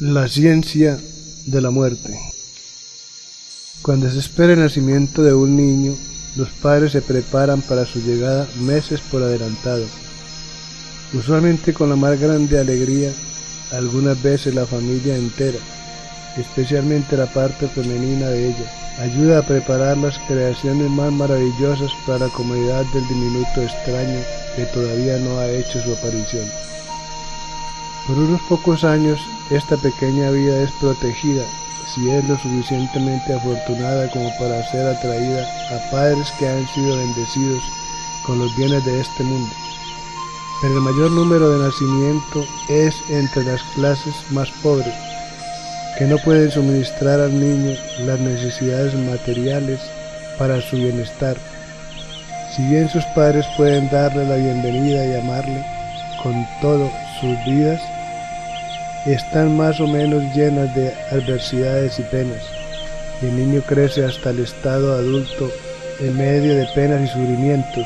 La ciencia de la muerte. Cuando se espera el nacimiento de un niño, los padres se preparan para su llegada meses por adelantado. Usualmente con la más grande alegría, algunas veces la familia entera, especialmente la parte femenina de ella, ayuda a preparar las creaciones más maravillosas para la comodidad del diminuto extraño que todavía no ha hecho su aparición. Por unos pocos años, esta pequeña vida es protegida si es lo suficientemente afortunada como para ser atraída a padres que han sido bendecidos con los bienes de este mundo. Pero el mayor número de nacimientos es entre las clases más pobres, que no pueden suministrar al niño las necesidades materiales para su bienestar. Si bien sus padres pueden darle la bienvenida y amarle con todo sus vidas, están más o menos llenas de adversidades y penas, y el niño crece hasta el estado adulto en medio de penas y sufrimientos.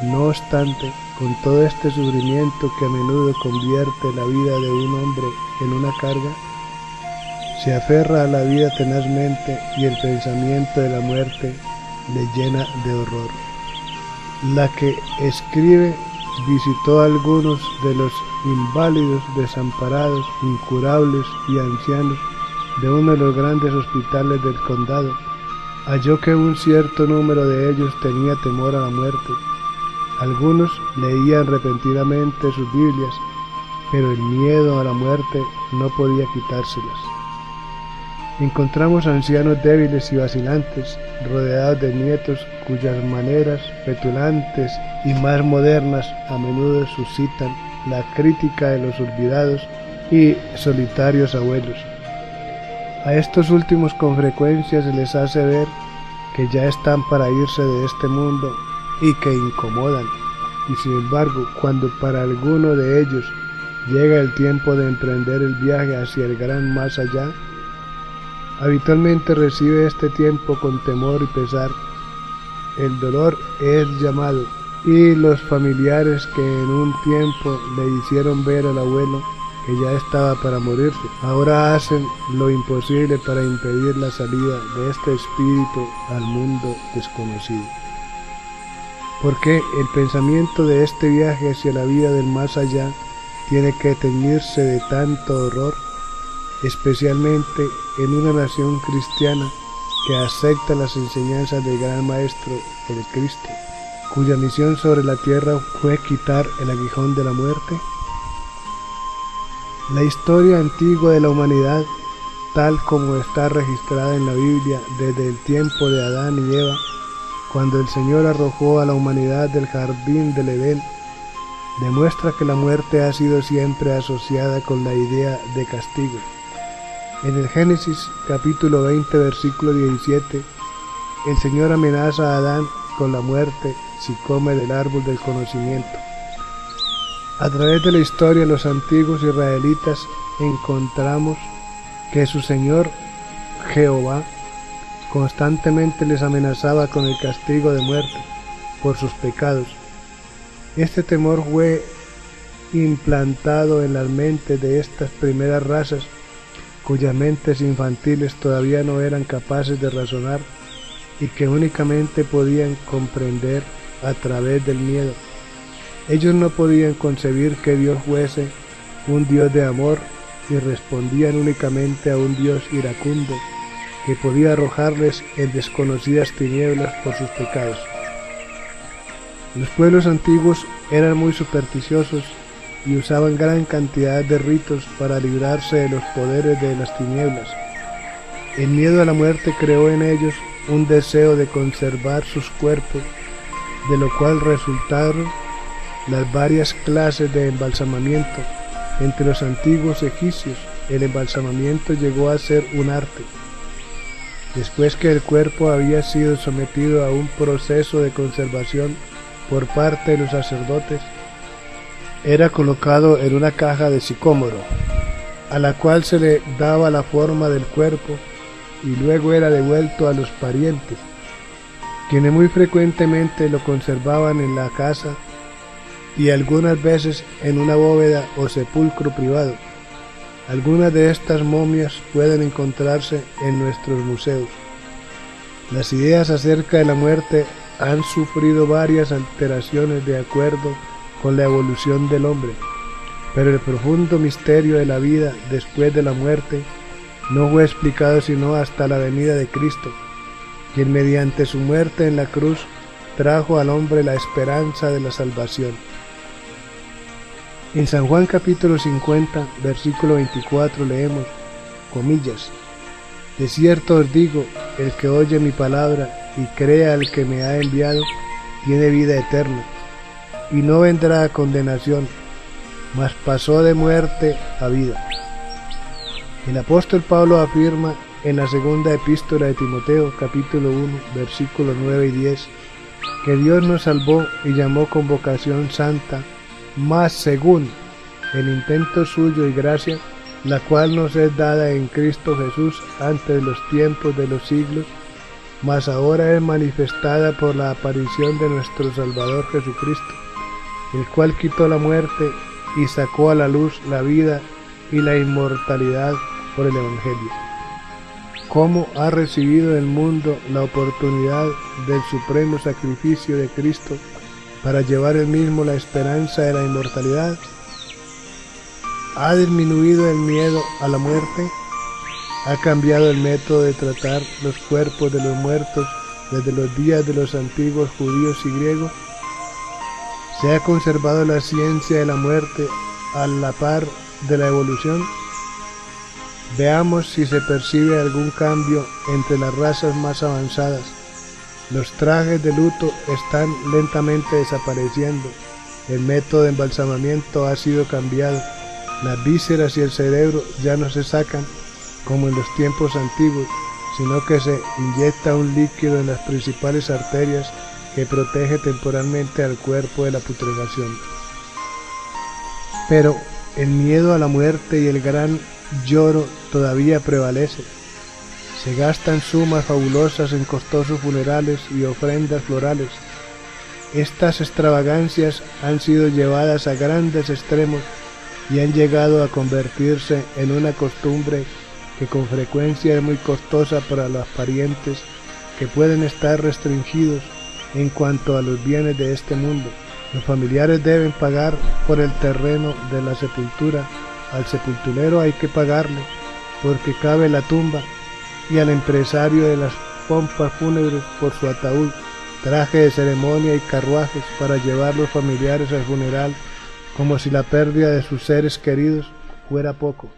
No obstante, con todo este sufrimiento que a menudo convierte la vida de un hombre en una carga, se aferra a la vida tenazmente y el pensamiento de la muerte le llena de horror. La que escribe visitó a algunos de los inválidos, desamparados, incurables y ancianos de uno de los grandes hospitales del condado. Halló que un cierto número de ellos tenía temor a la muerte. Algunos leían repentinamente sus Biblias, pero el miedo a la muerte no podía quitárselas. Encontramos ancianos débiles y vacilantes, rodeados de nietos cuyas maneras petulantes y más modernas a menudo suscitan la crítica de los olvidados y solitarios abuelos. A estos últimos con frecuencia se les hace ver que ya están para irse de este mundo y que incomodan, y sin embargo, cuando para alguno de ellos llega el tiempo de emprender el viaje hacia el gran más allá, habitualmente recibe este tiempo con temor y pesar. El dolor es llamado, y los familiares que en un tiempo le hicieron ver al abuelo que ya estaba para morirse, ahora hacen lo imposible para impedir la salida de este espíritu al mundo desconocido. Porque el pensamiento de este viaje hacia la vida del más allá tiene que teñirse de tanto horror, especialmente en una nación cristiana que acepta las enseñanzas del gran maestro, el Cristo, cuya misión sobre la tierra fue quitar el aguijón de la muerte. La historia antigua de la humanidad, tal como está registrada en la Biblia desde el tiempo de Adán y Eva, cuando el Señor arrojó a la humanidad del jardín del Edén, demuestra que la muerte ha sido siempre asociada con la idea de castigo. En el Génesis capítulo 20 versículo 17, el Señor amenaza a Adán con la muerte si come del árbol del conocimiento. A través de la historia de los antiguos israelitas encontramos que su Señor Jehová constantemente les amenazaba con el castigo de muerte por sus pecados. Este temor fue implantado en las mentes de estas primeras razas, cuyas mentes infantiles todavía no eran capaces de razonar y que únicamente podían comprender a través del miedo. Ellos no podían concebir que Dios fuese un Dios de amor y respondían únicamente a un Dios iracundo que podía arrojarles en desconocidas tinieblas por sus pecados. Los pueblos antiguos eran muy supersticiosos y usaban gran cantidad de ritos para librarse de los poderes de las tinieblas. El miedo a la muerte creó en ellos un deseo de conservar sus cuerpos, de lo cual resultaron las varias clases de embalsamamiento. Entre los antiguos egipcios, el embalsamamiento llegó a ser un arte. Después que el cuerpo había sido sometido a un proceso de conservación por parte de los sacerdotes, era colocado en una caja de sicómoro, a la cual se le daba la forma del cuerpo y luego era devuelto a los parientes, quienes muy frecuentemente lo conservaban en la casa y algunas veces en una bóveda o sepulcro privado. Algunas de estas momias pueden encontrarse en nuestros museos. Las ideas acerca de la muerte han sufrido varias alteraciones de acuerdo con la evolución del hombre, pero el profundo misterio de la vida después de la muerte no fue explicado sino hasta la venida de Cristo, quien mediante su muerte en la cruz trajo al hombre la esperanza de la salvación. En San Juan capítulo 50, versículo 24 leemos, comillas, de cierto os digo, el que oye mi palabra y crea al que me ha enviado, tiene vida eterna, y no vendrá a condenación, mas pasó de muerte a vida. El apóstol Pablo afirma en la segunda epístola de Timoteo, capítulo 1, versículos 9 y 10, que Dios nos salvó y llamó con vocación santa, mas según el intento suyo y gracia, la cual nos es dada en Cristo Jesús antes de los tiempos de los siglos, mas ahora es manifestada por la aparición de nuestro Salvador Jesucristo, el cual quitó la muerte y sacó a la luz la vida y la inmortalidad por el Evangelio. ¿Cómo ha recibido el mundo la oportunidad del supremo sacrificio de Cristo para llevar él mismo la esperanza de la inmortalidad? ¿Ha disminuido el miedo a la muerte? ¿Ha cambiado el método de tratar los cuerpos de los muertos desde los días de los antiguos judíos y griegos? ¿Se ha conservado la ciencia de la muerte a la par de la evolución? Veamos si se percibe algún cambio entre las razas más avanzadas. Los trajes de luto están lentamente desapareciendo, el método de embalsamamiento ha sido cambiado, las vísceras y el cerebro ya no se sacan como en los tiempos antiguos, sino que se inyecta un líquido en las principales arterias que protege temporalmente al cuerpo de la putrefacción. Pero el miedo a la muerte y el gran lloro todavía prevalece. Se gastan sumas fabulosas en costosos funerales y ofrendas florales. Estas extravagancias han sido llevadas a grandes extremos y han llegado a convertirse en una costumbre que con frecuencia es muy costosa para los parientes que pueden estar restringidos en cuanto a los bienes de este mundo. Los familiares deben pagar por el terreno de la sepultura, al sepulturero hay que pagarle porque cabe la tumba, y al empresario de las pompas fúnebres por su ataúd, traje de ceremonia y carruajes para llevar los familiares al funeral, como si la pérdida de sus seres queridos fuera poco.